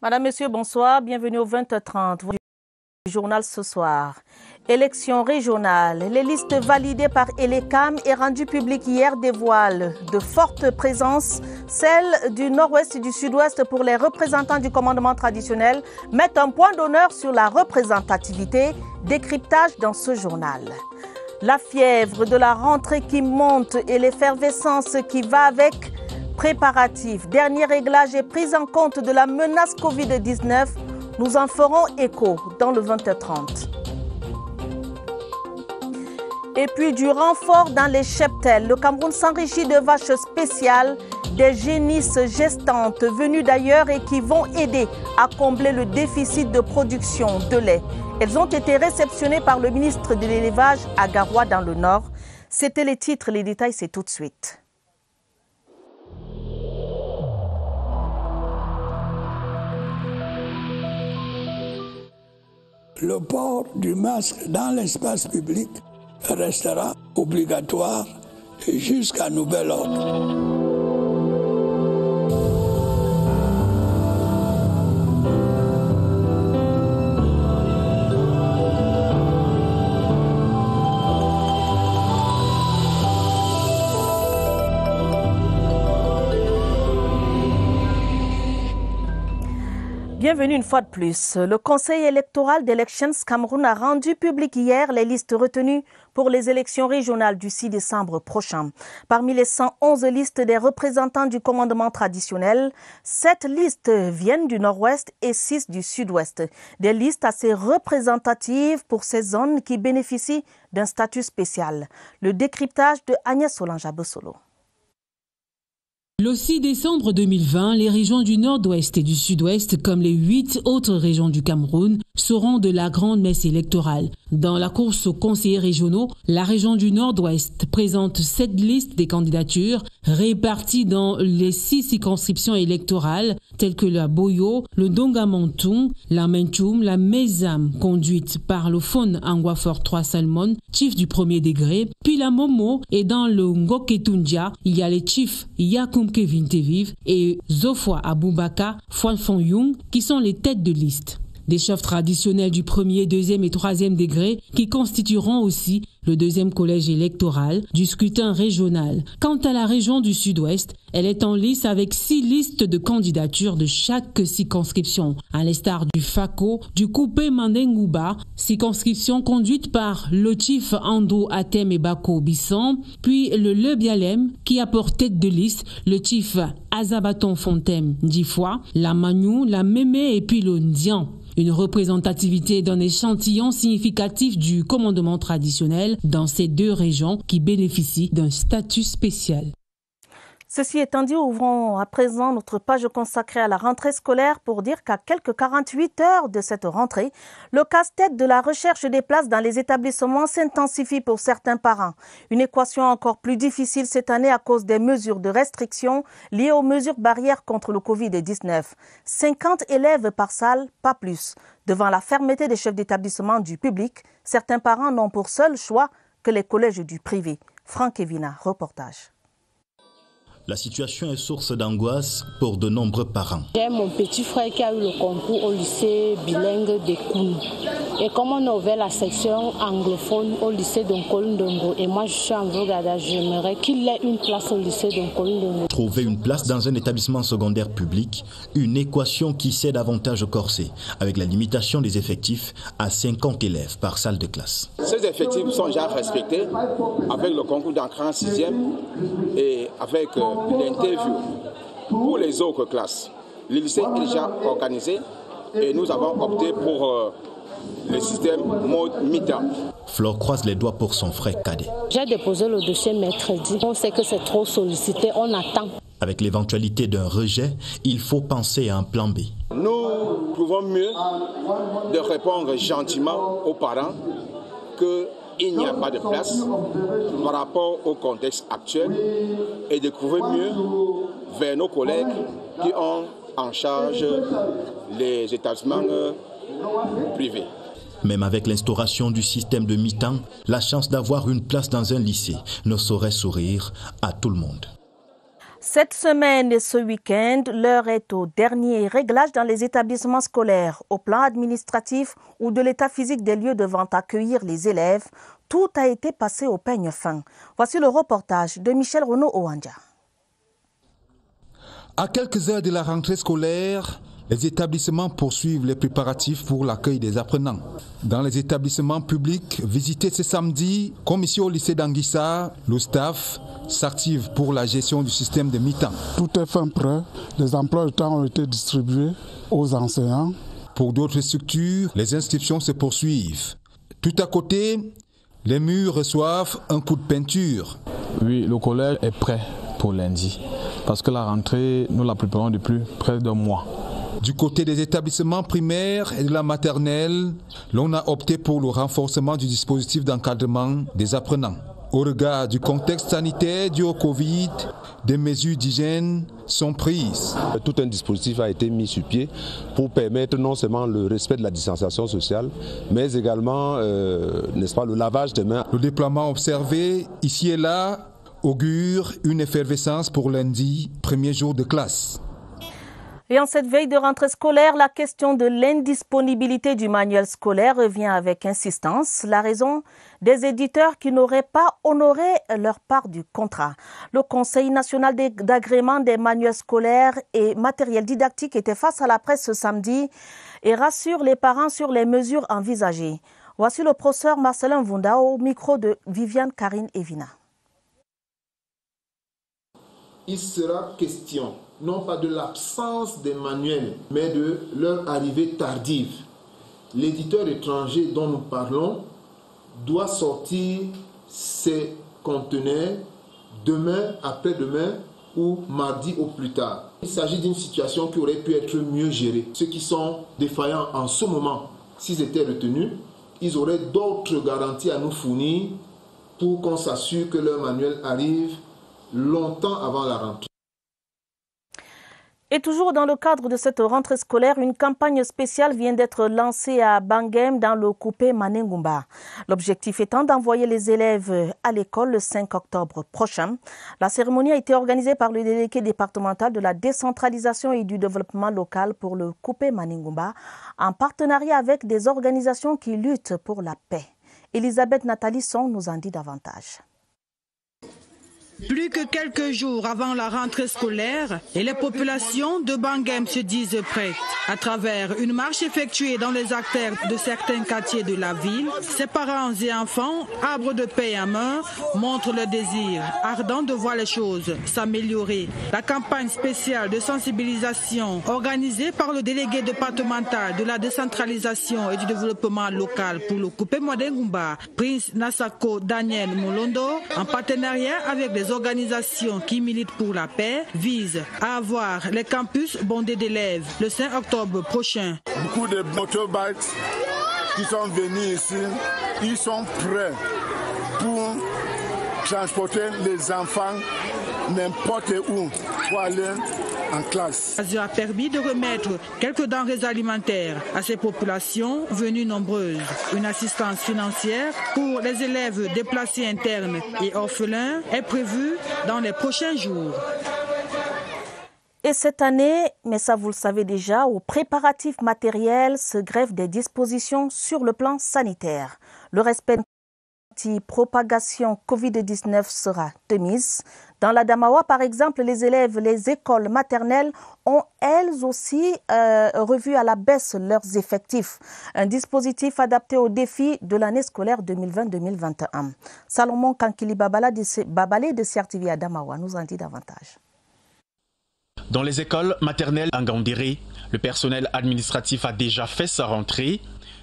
Madame, Monsieur, bonsoir. Bienvenue au 20h30 du journal ce soir. Élections régionales. Les listes validées par Elecam et rendues publiques hier dévoilent de fortes présences. Celles du nord-ouest et du sud-ouest pour les représentants du commandement traditionnel mettent un point d'honneur sur la représentativité. Décryptage dans ce journal. La fièvre de la rentrée qui monte et l'effervescence qui va avec. Préparatifs, dernier réglage et prise en compte de la menace Covid-19, nous en ferons écho dans le 20h30. Et puis du renfort dans les cheptels, le Cameroun s'enrichit de vaches spéciales, des génisses gestantes venues d'ailleurs et qui vont aider à combler le déficit de production de lait. Elles ont été réceptionnées par le ministre de l'élevage à Garoua dans le Nord. C'était les titres, les détails c'est tout de suite. Le port du masque dans l'espace public restera obligatoire jusqu'à nouvel ordre. Bienvenue une fois de plus. Le Conseil électoral d'Elections Cameroun a rendu public hier les listes retenues pour les élections régionales du 6 décembre prochain. Parmi les 111 listes des représentants du commandement traditionnel, 7 listes viennent du nord-ouest et 6 du sud-ouest. Des listes assez représentatives pour ces zones qui bénéficient d'un statut spécial. Le décryptage de Agnès Solange-Abossolo. Le 6 décembre 2020, les régions du nord-ouest et du sud-ouest, comme les 8 autres régions du Cameroun, seront de la grande messe électorale. Dans la course aux conseillers régionaux, la région du nord-ouest présente 7 listes des candidatures réparties dans les 6 circonscriptions électorales, telles que la Boyo, le Dongamontung, la Menchoum, la Mezam, conduite par le Fon Angwafor 3 Salmon, chief du premier degré, puis la Momo, et dans le Ngoketundia, il y a les chiefs Yakum Kevin Teviv et Zofwa Aboubaka Fwanfon Young qui sont les têtes de liste. Des chefs traditionnels du premier, deuxième et troisième degré qui constitueront aussi le deuxième collège électoral du scrutin régional. Quant à la région du sud-ouest, elle est en lice avec 6 listes de candidatures de chaque circonscription, à l'instar du FACO, du Coupé Mandengouba, circonscription conduite par le chief Andrew Atem et Bako Bisson, puis le Lebialem qui a pour tête de liste le chief Azabaton Fontem Difwa, la Magnou, la Mémé et puis le Ndian. Une représentativité d'un échantillon significatif du commandement traditionnel dans ces 2 régions qui bénéficient d'un statut spécial. Ceci étant dit, ouvrons à présent notre page consacrée à la rentrée scolaire pour dire qu'à quelques 48 heures de cette rentrée, le casse-tête de la recherche des places dans les établissements s'intensifie pour certains parents. Une équation encore plus difficile cette année à cause des mesures de restriction liées aux mesures barrières contre le Covid-19. 50 élèves par salle, pas plus. Devant la fermeté des chefs d'établissement du public, certains parents n'ont pour seul choix que les collèges du privé. Franck Evina, reportage. La situation est source d'angoisse pour de nombreux parents. J'ai mon petit frère qui a eu le concours au lycée bilingue de Kounou. Et comme on a ouvert la section anglophone au lycée d'Onkolundongo, et moi je suis en Vrogada, j'aimerais qu'il ait une place au lycée d'Onkolundongo. Trouver une place dans un établissement secondaire public, une équation qui s'est davantage corsée, avec la limitation des effectifs à 50 élèves par salle de classe. Ces effectifs sont déjà respectés avec le concours d'entrée en 6e et avec l'interview pour les autres classes. Le lycée est déjà organisé et nous avons opté pour le système mode mi-temps. Flore croise les doigts pour son frère cadet. J'ai déposé le dossier mercredi. On sait que c'est trop sollicité, on attend. Avec l'éventualité d'un rejet, il faut penser à un plan B. Nous trouvons mieux de répondre gentiment aux parents qu'il n'y a pas de place par rapport au contexte actuel et de trouver mieux vers nos collègues qui ont en charge les établissements privés. Même avec l'instauration du système de mi-temps, la chance d'avoir une place dans un lycée ne saurait sourire à tout le monde. Cette semaine et ce week-end, l'heure est au dernier réglage dans les établissements scolaires, au plan administratif ou de l'état physique des lieux devant accueillir les élèves. Tout a été passé au peigne fin. Voici le reportage de Michel Renaud-Oanja. À quelques heures de la rentrée scolaire, les établissements poursuivent les préparatifs pour l'accueil des apprenants. Dans les établissements publics visités ce samedi, comme ici au lycée d'Anguissa, le staff s'active pour la gestion du système de mi-temps. Tout est fin prêt. Les emplois de temps ont été distribués aux enseignants. Pour d'autres structures, les inscriptions se poursuivent. Tout à côté, les murs reçoivent un coup de peinture. Oui, le collège est prêt pour lundi. Parce que la rentrée, nous la préparons depuis près d'un mois. Du côté des établissements primaires et de la maternelle, l'on a opté pour le renforcement du dispositif d'encadrement des apprenants. Au regard du contexte sanitaire dû au Covid, des mesures d'hygiène sont prises. Tout un dispositif a été mis sur pied pour permettre non seulement le respect de la distanciation sociale, mais également, n'est-ce pas, le lavage des mains. Le déploiement observé ici et là augure une effervescence pour lundi, premier jour de classe. Et en cette veille de rentrée scolaire, la question de l'indisponibilité du manuel scolaire revient avec insistance. La raison des éditeurs qui n'auraient pas honoré leur part du contrat. Le Conseil national d'agrément des manuels scolaires et matériel didactique était face à la presse ce samedi et rassure les parents sur les mesures envisagées. Voici le professeur Marcelin Vunda au micro de Viviane Karine Evina. Il sera question non pas de l'absence des manuels, mais de leur arrivée tardive. L'éditeur étranger dont nous parlons doit sortir ses conteneurs demain, après-demain ou mardi au plus tard. Il s'agit d'une situation qui aurait pu être mieux gérée. Ceux qui sont défaillants en ce moment, s'ils étaient retenus, ils auraient d'autres garanties à nous fournir pour qu'on s'assure que leur manuel arrive longtemps avant la rentrée. Et toujours dans le cadre de cette rentrée scolaire, une campagne spéciale vient d'être lancée à Bangem dans le coupé Manengumba. L'objectif étant d'envoyer les élèves à l'école le 5 octobre prochain. La cérémonie a été organisée par le délégué départemental de la décentralisation et du développement local pour le coupé Manengumba en partenariat avec des organisations qui luttent pour la paix. Elisabeth Nathalie Song nous en dit davantage. Plus que quelques jours avant la rentrée scolaire et les populations de Bangem se disent prêtes. À travers une marche effectuée dans les artères de certains quartiers de la ville, ses parents et enfants, arbres de paix à main, montrent le désir ardent de voir les choses s'améliorer. La campagne spéciale de sensibilisation organisée par le délégué départemental de la décentralisation et du développement local pour le coupé Manengumba, Prince Nasako Daniel Molondo, en partenariat avec les organisations qui militent pour la paix, vise à avoir les campus bondés d'élèves le 5 octobre prochain. Beaucoup de motorbikes qui sont venus ici, ils sont prêts pour transporter les enfants n'importe où pour aller en classe. Ça a permis de remettre quelques denrées alimentaires à ces populations venues nombreuses. Une assistance financière pour les élèves déplacés internes et orphelins est prévue dans les prochains jours. Et cette année, mais ça vous le savez déjà, aux préparatifs matériels se greffent des dispositions sur le plan sanitaire. Le respect propagation Covid-19 sera de mise. Dans la Damawa, par exemple, les élèves, les écoles maternelles ont elles aussi revu à la baisse leurs effectifs. Un dispositif adapté aux défis de l'année scolaire 2020-2021. Salomon Kankili Babalé de CRTV à Damawa nous en dit davantage. Dans les écoles maternelles en Gandéré, le personnel administratif a déjà fait sa rentrée,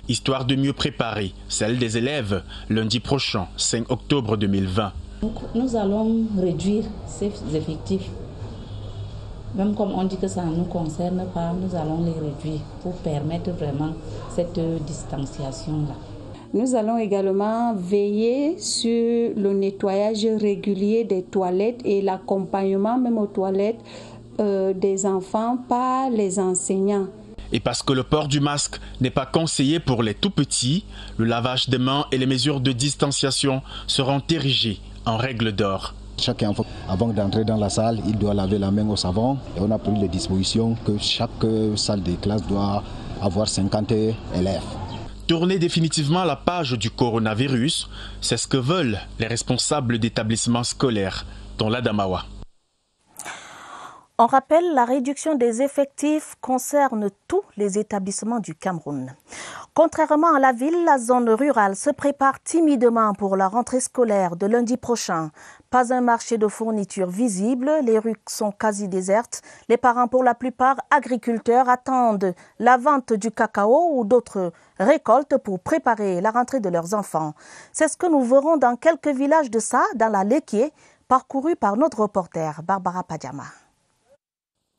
histoire de mieux préparer celle des élèves lundi prochain, 5 octobre 2020. Nous allons réduire ces effectifs. Même comme on dit que ça ne nous concerne pas, nous allons les réduire pour permettre vraiment cette distanciation-là. Nous allons également veiller sur le nettoyage régulier des toilettes et l'accompagnement même aux toilettes des enfants par les enseignants. Et parce que le port du masque n'est pas conseillé pour les tout-petits, le lavage des mains et les mesures de distanciation seront érigées en règle d'or. Chaque enfant, avant d'entrer dans la salle, il doit laver la main au savon. Et on a pris les dispositions que chaque salle de classe doit avoir 50 élèves. Tourner définitivement la page du coronavirus, c'est ce que veulent les responsables d'établissements scolaires, dont l'Adamawa. On rappelle, la réduction des effectifs concerne tous les établissements du Cameroun. Contrairement à la ville, la zone rurale se prépare timidement pour la rentrée scolaire de lundi prochain. Pas un marché de fournitures visible, les rues sont quasi désertes. Les parents, pour la plupart agriculteurs, attendent la vente du cacao ou d'autres récoltes pour préparer la rentrée de leurs enfants. C'est ce que nous verrons dans quelques villages de ça, dans la Léquié, parcouru par notre reporter Barbara Padiama.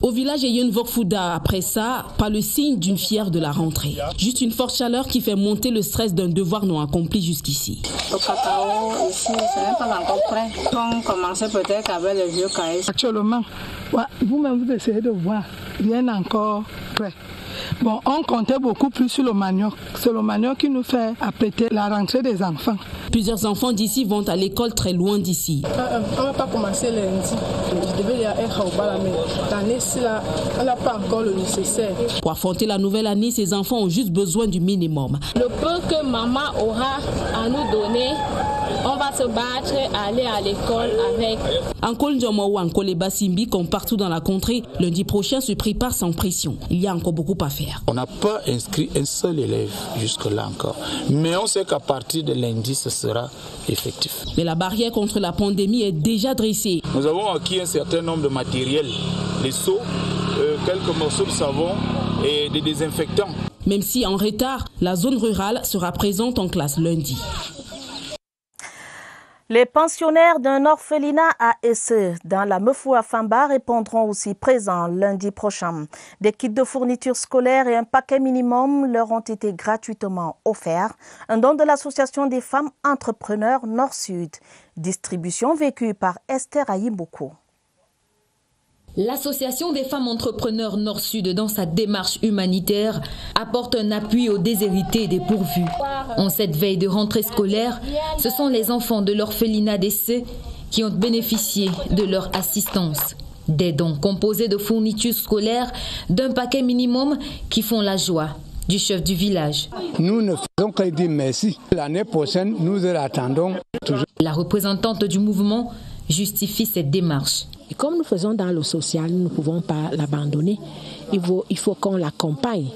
Au village Eyen Vokfouda, après ça, pas le signe d'une fière de la rentrée. Juste une forte chaleur qui fait monter le stress d'un devoir non accompli jusqu'ici. Le cacao ici, ce n'est pas encore prêt. On commençait peut-être avec les vieux cahiers. Actuellement, vous-même vous essayez de voir, rien n'est encore prêt. Bon, on comptait beaucoup plus sur le manioc. C'est le manioc qui nous fait apprêter la rentrée des enfants. Plusieurs enfants d'ici vont à l'école très loin d'ici. On ne va pas commencer lundi. Je devais être au bal, mais l'année-ci, on n'a pas encore le nécessaire. Pour affronter la nouvelle année, ces enfants ont juste besoin du minimum. Le peu que maman aura à nous donner, on va se battre, aller à l'école avec. En Kolndjomo ou en Koleba Simbi, comme partout dans la contrée, lundi prochain se prépare sans pression. Il y a encore beaucoup à faire. On n'a pas inscrit un seul élève jusque-là encore. Mais on sait qu'à partir de lundi, ce sera effectif. Mais la barrière contre la pandémie est déjà dressée. Nous avons acquis un certain nombre de matériel, les seaux, quelques morceaux de savon et des désinfectants. Même si en retard, la zone rurale sera présente en classe lundi. Les pensionnaires d'un orphelinat à Esse dans la Mefou à Famba répondront aussi présents lundi prochain. Des kits de fournitures scolaires et un paquet minimum leur ont été gratuitement offerts. Un don de l'association des femmes entrepreneurs Nord-Sud. Distribution vécue par Esther Ayimboko. L'association des femmes entrepreneurs Nord-Sud, dans sa démarche humanitaire, apporte un appui aux déshérités et dépourvus. En cette veille de rentrée scolaire, ce sont les enfants de l'orphelinat d'Essé qui ont bénéficié de leur assistance. Des dons composés de fournitures scolaires, d'un paquet minimum qui font la joie du chef du village. Nous ne faisons que dire merci. L'année prochaine, nous attendons toujours. La représentante du mouvement justifie cette démarche. Et comme nous faisons dans le social, nous ne pouvons pas l'abandonner. Il faut qu'on l'accompagne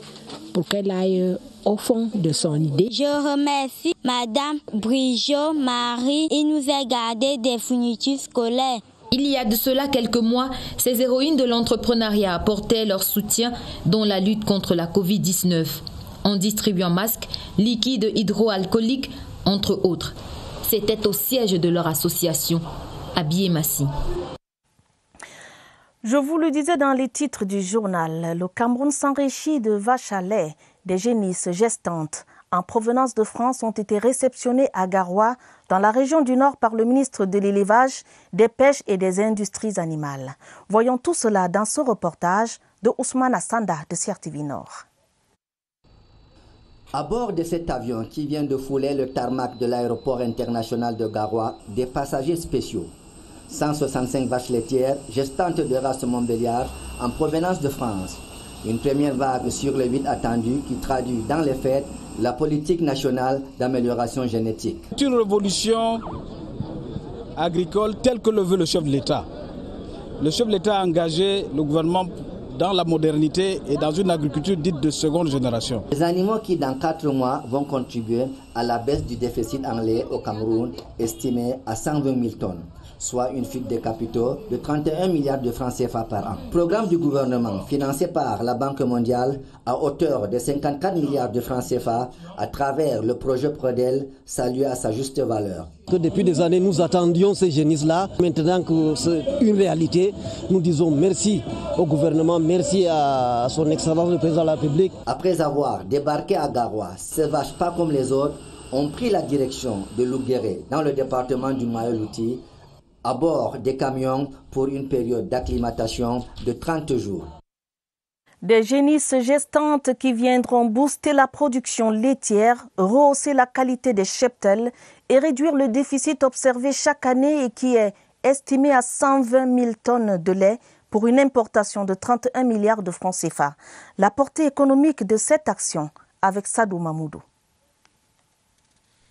pour qu'elle aille au fond de son idée. Je remercie Madame Brigitte Marie. Il nous a gardé des fournitures scolaires. Il y a de cela quelques mois, ces héroïnes de l'entrepreneuriat apportaient leur soutien dans la lutte contre la Covid-19 en distribuant masques, liquides hydroalcooliques, entre autres. C'était au siège de leur association, à Biémassi. Je vous le disais dans les titres du journal, le Cameroun s'enrichit de vaches à lait. Des génisses gestantes en provenance de France ont été réceptionnées à Garoua, dans la région du Nord, par le ministre de l'Élevage, des Pêches et des Industries animales. Voyons tout cela dans ce reportage de Ousmane Assanda de CRTV Nord. À bord de cet avion qui vient de fouler le tarmac de l'aéroport international de Garoua, des passagers spéciaux. 165 vaches laitières gestantes de race Montbéliard en provenance de France. Une première vague sur les 8 attendues qui traduit dans les faits la politique nationale d'amélioration génétique. Une révolution agricole telle que le veut le chef de l'État. Le chef de l'État a engagé le gouvernement dans la modernité et dans une agriculture dite de seconde génération. Les animaux qui dans 4 mois vont contribuer à la baisse du déficit en lait au Cameroun, estimé à 120 000 tonnes. Soit une fuite des capitaux de 31 milliards de francs CFA par an. Programme du gouvernement financé par la Banque mondiale à hauteur de 54 milliards de francs CFA à travers le projet Prodel, salué à sa juste valeur. Depuis des années, nous attendions ces génisses-là. Maintenant que c'est une réalité, nous disons merci au gouvernement, merci à son Excellence le Président de la République. Après avoir débarqué à Garoua, ces vaches pas comme les autres ont pris la direction de Louguéré, dans le département du Mayo-Louti, à bord des camions pour une période d'acclimatation de 30 jours. Des génisses gestantes qui viendront booster la production laitière, rehausser la qualité des cheptels et réduire le déficit observé chaque année et qui est estimé à 120 000 tonnes de lait pour une importation de 31 milliards de francs CFA. La portée économique de cette action avec Sadou Mamoudou.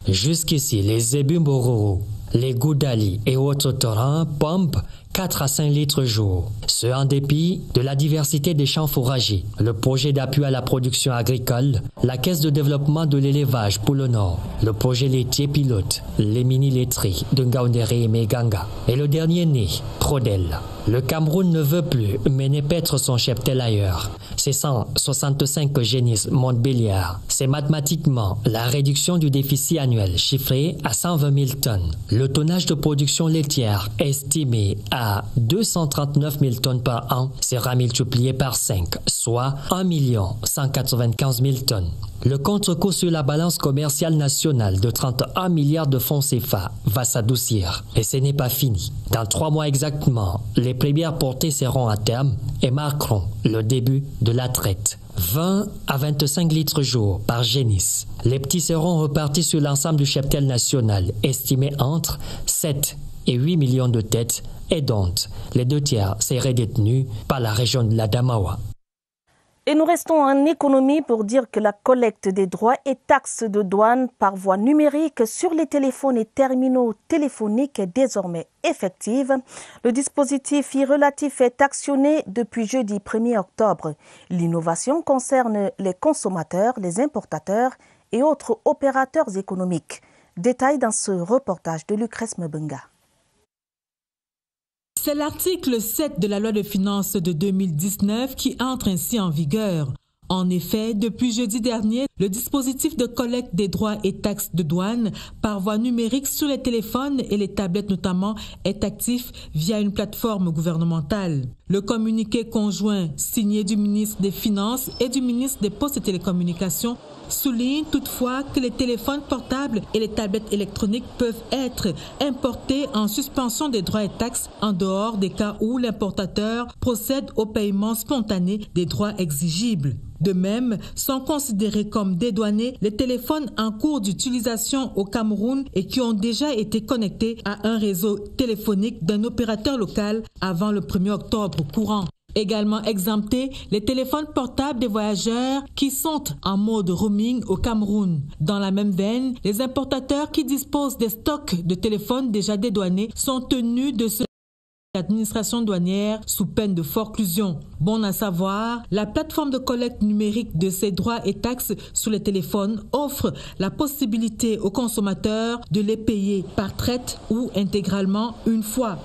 Jusqu'ici, les zébus Bororo, les goudali et autres torrents pompent 4 à 5 litres jour. Ce en dépit de la diversité des champs fourragers. Le projet d'appui à la production agricole, la caisse de développement de l'élevage pour le Nord, le projet laitier pilote, les mini-laiteries de Ngaoundéré et Meganga. Et le dernier né, Prodel. Le Cameroun ne veut plus mener paître son cheptel ailleurs. C'est 165 génisses Montbéliard. C'est mathématiquement la réduction du déficit annuel chiffré à 120 000 tonnes. Le tonnage de production laitière estimé à 239 000 tonnes par an sera multiplié par 5, soit 1 195 000 tonnes. Le contre-coup sur la balance commerciale nationale de 31 milliards de francs CFA va s'adoucir. Et ce n'est pas fini. Dans 3 mois exactement, les premières portées seront à terme et marqueront le début de la traite. 20 à 25 litres jour par génisse. Les petits seront repartis sur l'ensemble du cheptel national, estimé entre 7 et 8 millions de têtes, et dont les 2 tiers seraient détenus par la région de la Damawa. Et nous restons en économie pour dire que la collecte des droits et taxes de douane par voie numérique sur les téléphones et terminaux téléphoniques est désormais effective. Le dispositif relatif est actionné depuis jeudi 1er octobre. L'innovation concerne les consommateurs, les importateurs et autres opérateurs économiques. Détail dans ce reportage de Lucrèce Mbenga. C'est l'article 7 de la loi de finances de 2019 qui entre ainsi en vigueur. En effet, depuis jeudi dernier, le dispositif de collecte des droits et taxes de douane par voie numérique sur les téléphones et les tablettes notamment est actif via une plateforme gouvernementale. Le communiqué conjoint signé du ministre des Finances et du ministre des Postes et Télécommunications souligne toutefois que les téléphones portables et les tablettes électroniques peuvent être importés en suspension des droits et taxes en dehors des cas où l'importateur procède au paiement spontané des droits exigibles. De même, sont considérés comme dédouanés les téléphones en cours d'utilisation au Cameroun et qui ont déjà été connectés à un réseau téléphonique d'un opérateur local avant le 1er octobre courant. Également exemptés, les téléphones portables des voyageurs qui sont en mode roaming au Cameroun. Dans la même veine, les importateurs qui disposent des stocks de téléphones déjà dédouanés sont tenus de se l'administration douanière sous peine de forclusion. Bon à savoir, la plateforme de collecte numérique de ces droits et taxes sur les téléphones offre la possibilité aux consommateurs de les payer par traite ou intégralement une fois.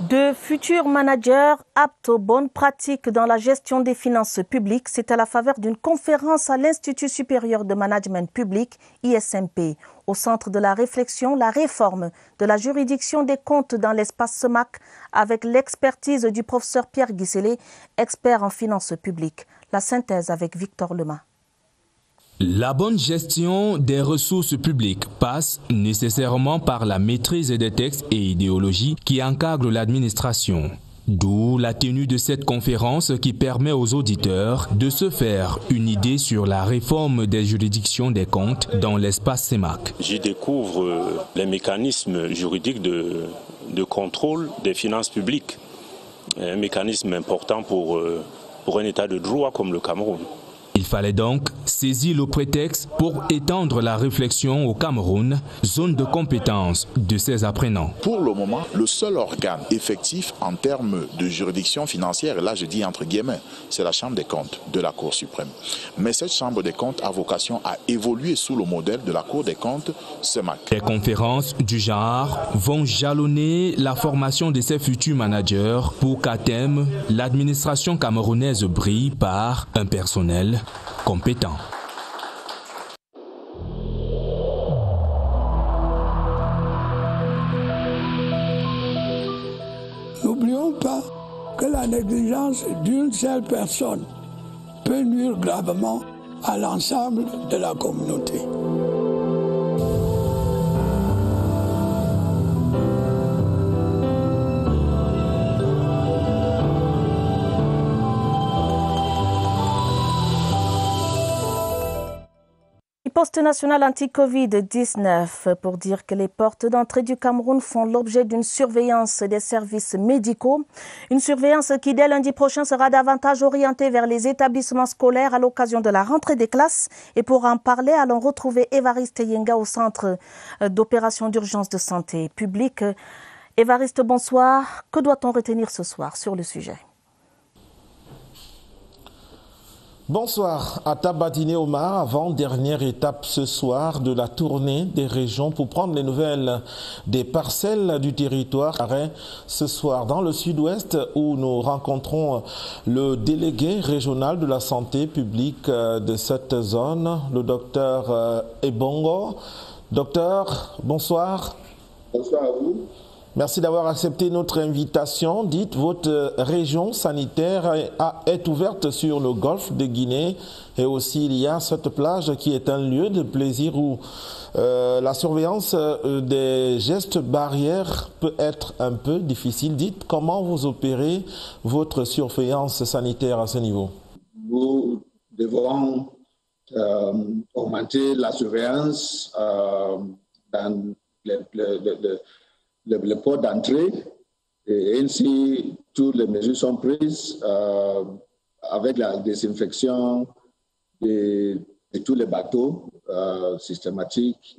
De futurs managers aptes aux bonnes pratiques dans la gestion des finances publiques, c'est à la faveur d'une conférence à l'Institut supérieur de management public, ISMP. Au centre de la réflexion, la réforme de la juridiction des comptes dans l'espace SEMAC avec l'expertise du professeur Pierre Guisselé, expert en finances publiques. La synthèse avec Victor Lema. La bonne gestion des ressources publiques passe nécessairement par la maîtrise des textes et idéologies qui encadrent l'administration. D'où la tenue de cette conférence qui permet aux auditeurs de se faire une idée sur la réforme des juridictions des comptes dans l'espace CEMAC. J'y découvre les mécanismes juridiques de contrôle des finances publiques. Un mécanisme important pour un État de droit comme le Cameroun. Il fallait donc saisir le prétexte pour étendre la réflexion au Cameroun, zone de compétence de ces apprenants. Pour le moment, le seul organe effectif en termes de juridiction financière, et là je dis entre guillemets, c'est la Chambre des comptes de la Cour suprême. Mais cette Chambre des comptes a vocation à évoluer sous le modèle de la Cour des comptes CEMAC. Les conférences du genre vont jalonner la formation de ces futurs managers pour qu'à terme, l'administration camerounaise brille par un personnel compétent. N'oublions pas que la négligence d'une seule personne peut nuire gravement à l'ensemble de la communauté. poste national anti-Covid-19 pour dire que les portes d'entrée du Cameroun font l'objet d'une surveillance des services médicaux. Une surveillance qui, dès lundi prochain, sera davantage orientée vers les établissements scolaires à l'occasion de la rentrée des classes. Et pour en parler, allons retrouver Évariste Yenga au centre d'opération d'urgence de santé publique. Évariste, bonsoir. Que doit-on retenir ce soir sur le sujet ? Bonsoir, Atta Badine Omar, avant-dernière étape ce soir de la tournée des régions pour prendre les nouvelles des parcelles du territoire. Ce soir dans le sud-ouest où nous rencontrons le délégué régional de la santé publique de cette zone, le docteur Ebongo. Docteur, bonsoir. Bonsoir à vous. Merci d'avoir accepté notre invitation. Dites, votre région sanitaire est ouverte sur le golfe de Guinée et aussi il y a cette plage qui est un lieu de plaisir où la surveillance des gestes barrières peut être un peu difficile. Dites, comment vous opérez votre surveillance sanitaire à ce niveau? Nous devons augmenter la surveillance dans le port d'entrée et ainsi toutes les mesures sont prises avec la désinfection de tous les bateaux systématiques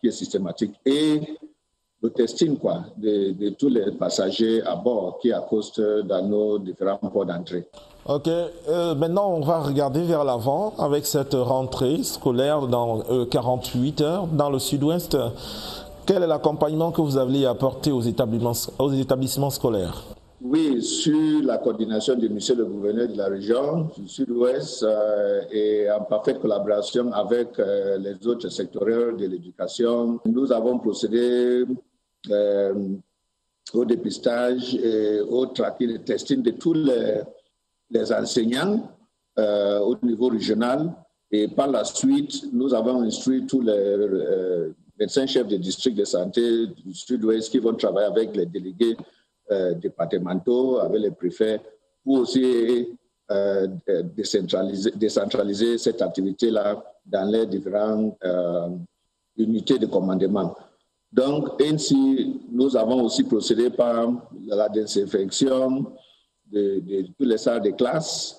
qui est systématique et le testing de tous les passagers à bord qui accostent dans nos différents ports d'entrée. Ok, maintenant on va regarder vers l'avant avec cette rentrée scolaire dans 48 heures dans le sud-ouest. Quel est l'accompagnement que vous avez apporté aux établissements scolaires? Oui, sur la coordination de monsieur le gouverneur de la région du sud-ouest et en parfaite collaboration avec les autres secteurs de l'éducation, nous avons procédé au dépistage et au tracking et testing de tous les enseignants au niveau régional. Et par la suite, nous avons instruit tous les médecins chefs de district de santé du sud-ouest qui vont travailler avec les délégués départementaux, avec les préfets, pour aussi décentraliser cette activité-là dans les différentes unités de commandement. Donc, ainsi, nous avons aussi procédé par la désinfection de toutes les salles de classe.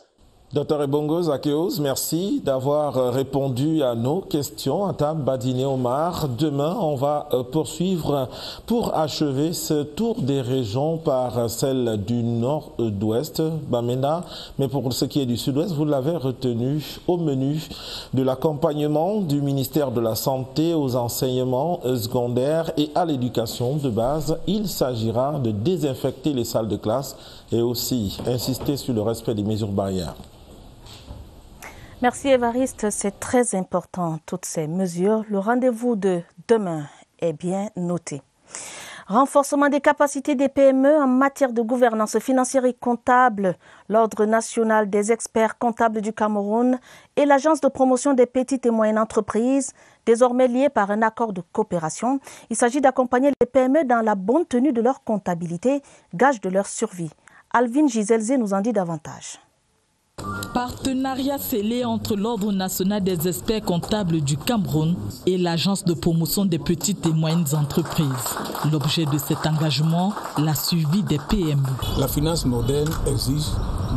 Dr Ebongo Zakeos, merci d'avoir répondu à nos questions. Atta Badine Omar, demain, on va poursuivre pour achever ce tour des régions par celle du nord-ouest, Bamenda. Mais pour ce qui est du sud-ouest, vous l'avez retenu au menu de l'accompagnement du ministère de la Santé aux enseignements secondaires et à l'éducation de base. Il s'agira de désinfecter les salles de classe et aussi insister sur le respect des mesures barrières. Merci Évariste, c'est très important toutes ces mesures. Le rendez-vous de demain est bien noté. Renforcement des capacités des PME en matière de gouvernance financière et comptable. L'Ordre national des experts comptables du Cameroun et l'Agence de promotion des petites et moyennes entreprises, désormais liées par un accord de coopération. Il s'agit d'accompagner les PME dans la bonne tenue de leur comptabilité, gage de leur survie. Alvin Giselze nous en dit davantage. Partenariat scellé entre l'Ordre national des experts comptables du Cameroun et l'Agence de promotion des petites et moyennes entreprises. L'objet de cet engagement, la suivi des PME. La finance moderne exige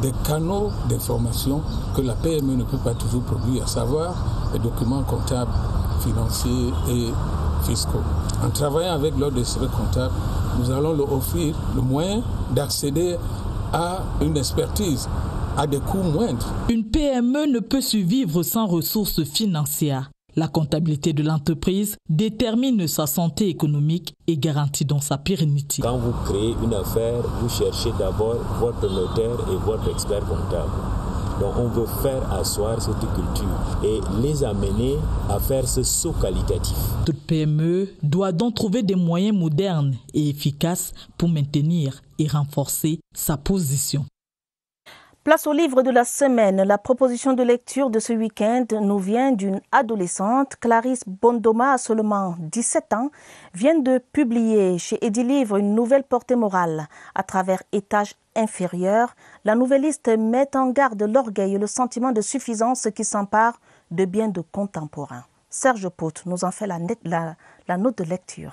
des canaux d'information que la PME ne peut pas toujours produire, à savoir les documents comptables, financiers et fiscaux. En travaillant avec l'Ordre des experts comptables, nous allons leur offrir le moyen d'accéder à une expertise à des coûts moindres. Une PME ne peut survivre sans ressources financières. La comptabilité de l'entreprise détermine sa santé économique et garantit donc sa pérennité. Quand vous créez une affaire, vous cherchez d'abord votre notaire et votre expert comptable. Donc on veut faire asseoir cette culture et les amener à faire ce saut qualitatif. Toute PME doit donc trouver des moyens modernes et efficaces pour maintenir et renforcer sa position. Place au livre de la semaine. La proposition de lecture de ce week-end nous vient d'une adolescente. Clarisse Bondoma, à seulement 17 ans, vient de publier chez Edilivre une nouvelle portée morale. À travers Étages inférieurs, la nouvelliste met en garde l'orgueil et le sentiment de suffisance qui s'empare de biens de contemporains. Serge Pote nous en fait la note de lecture.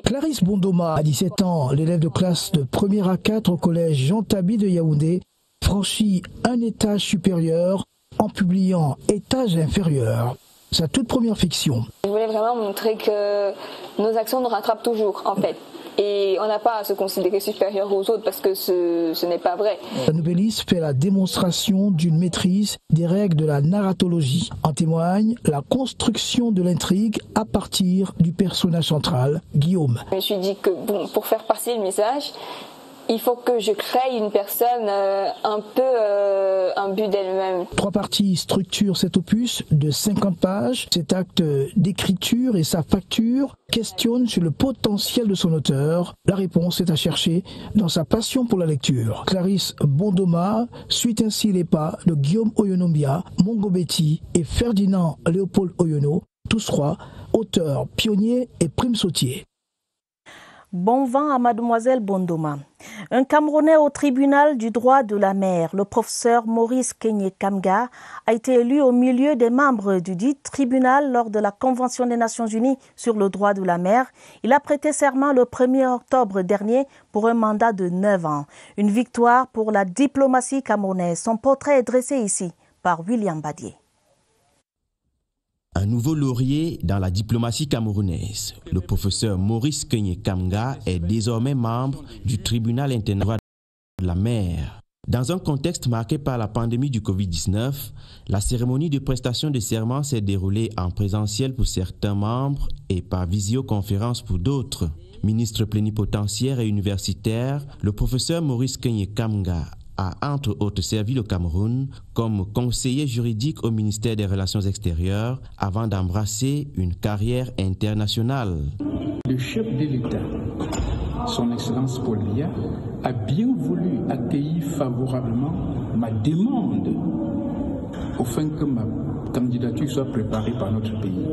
Clarisse Bondoma, à 17 ans, l'élève de classe de 1er à 4 au collège Jean Tabi de Yaoundé, franchit un étage supérieur en publiant Étage inférieur, sa toute première fiction. Je voulais vraiment montrer que nos actions nous rattrapent toujours, en fait. Et on n'a pas à se considérer supérieur aux autres parce que ce n'est pas vrai. La nouvelliste fait la démonstration d'une maîtrise des règles de la narratologie. En témoigne la construction de l'intrigue à partir du personnage central, Guillaume. Je me suis dit que pour faire passer le message, il faut que je crée une personne un peu imbue d'elle-même. 3 parties structurent cet opus de 50 pages. Cet acte d'écriture et sa facture questionnent sur le potentiel de son auteur. La réponse est à chercher dans sa passion pour la lecture. Clarisse Bondoma suit ainsi les pas de Guillaume Oyonombia, Mongo Betty et Ferdinand Léopold Oyono, tous 3 auteurs pionniers et prime sautiers. Bon vent à mademoiselle Bondoma. Un Camerounais au tribunal du droit de la mer, le professeur Maurice Kenyé Kamga, a été élu au milieu des membres du dit tribunal lors de la Convention des Nations Unies sur le droit de la mer. Il a prêté serment le 1er octobre dernier pour un mandat de 9 ans. Une victoire pour la diplomatie camerounaise. Son portrait est dressé ici par William Badier. Un nouveau laurier dans la diplomatie camerounaise. Le professeur Maurice Kenyé Kamga est désormais membre du tribunal international de la mer. Dans un contexte marqué par la pandémie du Covid-19, la cérémonie de prestation de serment s'est déroulée en présentiel pour certains membres et par visioconférence pour d'autres. Ministre plénipotentiaire et universitaire, le professeur Maurice Kenyé Kamga a entre autres servi le Cameroun comme conseiller juridique au ministère des Relations extérieures avant d'embrasser une carrière internationale. Le chef de l'État, son Excellence Paul Biya, a bien voulu accueillir favorablement ma demande afin que ma candidature soit préparée par notre pays.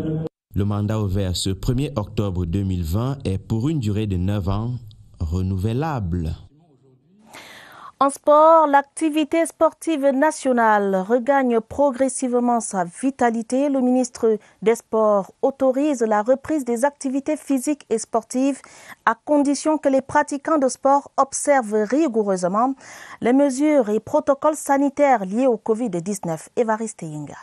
Le mandat ouvert ce 1er octobre 2020 est pour une durée de 9 ans renouvelable. En sport, l'activité sportive nationale regagne progressivement sa vitalité. Le ministre des Sports autorise la reprise des activités physiques et sportives à condition que les pratiquants de sport observent rigoureusement les mesures et protocoles sanitaires liés au Covid-19. Évariste Yinga.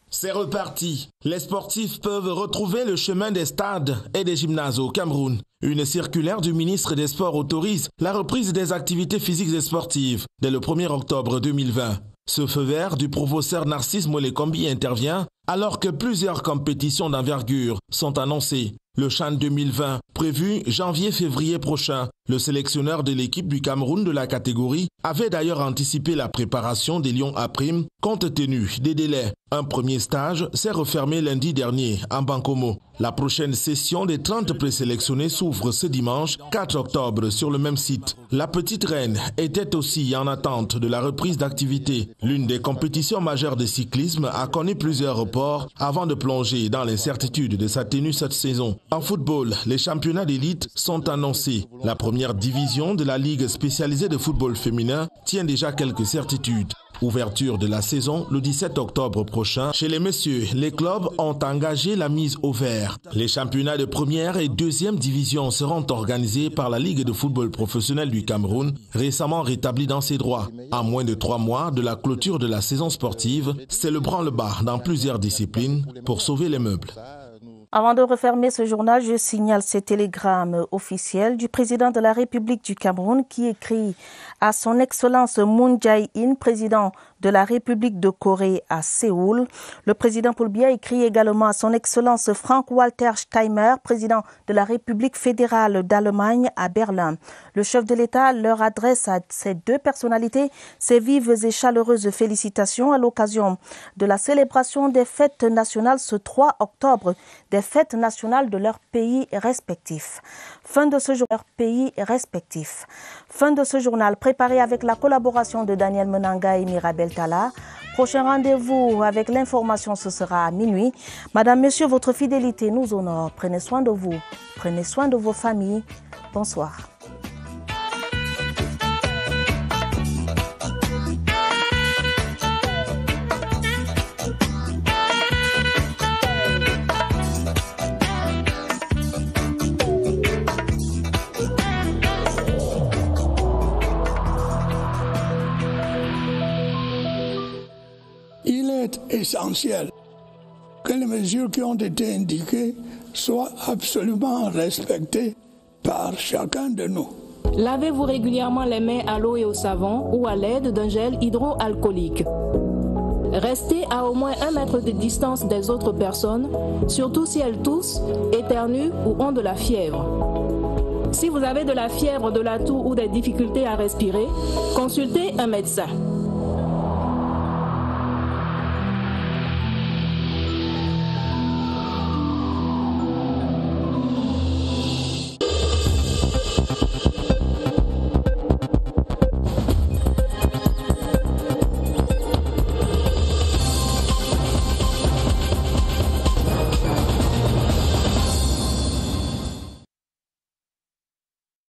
C'est reparti. Les sportifs peuvent retrouver le chemin des stades et des gymnases au Cameroun. Une circulaire du ministre des Sports autorise la reprise des activités physiques et sportives dès le 1er octobre 2020. Ce feu vert du professeur Narcisse Molekombi intervient alors que plusieurs compétitions d'envergure sont annoncées. Le CHAN 2020, prévu janvier-février prochain. Le sélectionneur de l'équipe du Cameroun de la catégorie avait d'ailleurs anticipé la préparation des Lions A' compte tenu des délais. Un premier stage s'est refermé lundi dernier en Bankomo. La prochaine session des 30 présélectionnés s'ouvre ce dimanche 4 octobre sur le même site. La Petite Reine était aussi en attente de la reprise d'activité. L'une des compétitions majeures de cyclisme a connu plusieurs reports avant de plonger dans l'incertitude de sa tenue cette saison. En football, les championnats d'élite sont annoncés. La première division de la Ligue spécialisée de football féminin tient déjà quelques certitudes. Ouverture de la saison le 17 octobre prochain. Chez les messieurs, les clubs ont engagé la mise au vert. Les championnats de première et deuxième division seront organisés par la Ligue de football professionnel du Cameroun, récemment rétablie dans ses droits. À moins de 3 mois de la clôture de la saison sportive, c'est le branle-bas dans plusieurs disciplines pour sauver les meubles. Avant de refermer ce journal, je signale ce télégramme officiel du président de la République du Cameroun qui écrit à son Excellence Moon Jae-in, président de la République de Corée à Séoul. Le président Paul Biya écrit également à son Excellence Frank-Walter Steinmeier, président de la République fédérale d'Allemagne à Berlin. Le chef de l'État leur adresse à ces deux personnalités ses vives et chaleureuses félicitations à l'occasion de la célébration des fêtes nationales ce 3 octobre, des fêtes nationales de leurs pays respectifs. Fin de ce journal préparé avec la collaboration de Daniel Menanga et Mirabel Tala. Prochain rendez-vous avec l'information, ce sera à minuit. Madame, Monsieur, votre fidélité nous honore. Prenez soin de vous, prenez soin de vos familles. Bonsoir. essentiel que les mesures qui ont été indiquées soient absolument respectées par chacun de nous. Lavez-vous régulièrement les mains à l'eau et au savon ou à l'aide d'un gel hydroalcoolique. Restez à au moins 1 mètre de distance des autres personnes, surtout si elles toussent, éternuent ou ont de la fièvre. Si vous avez de la fièvre, de la toux ou des difficultés à respirer, consultez un médecin.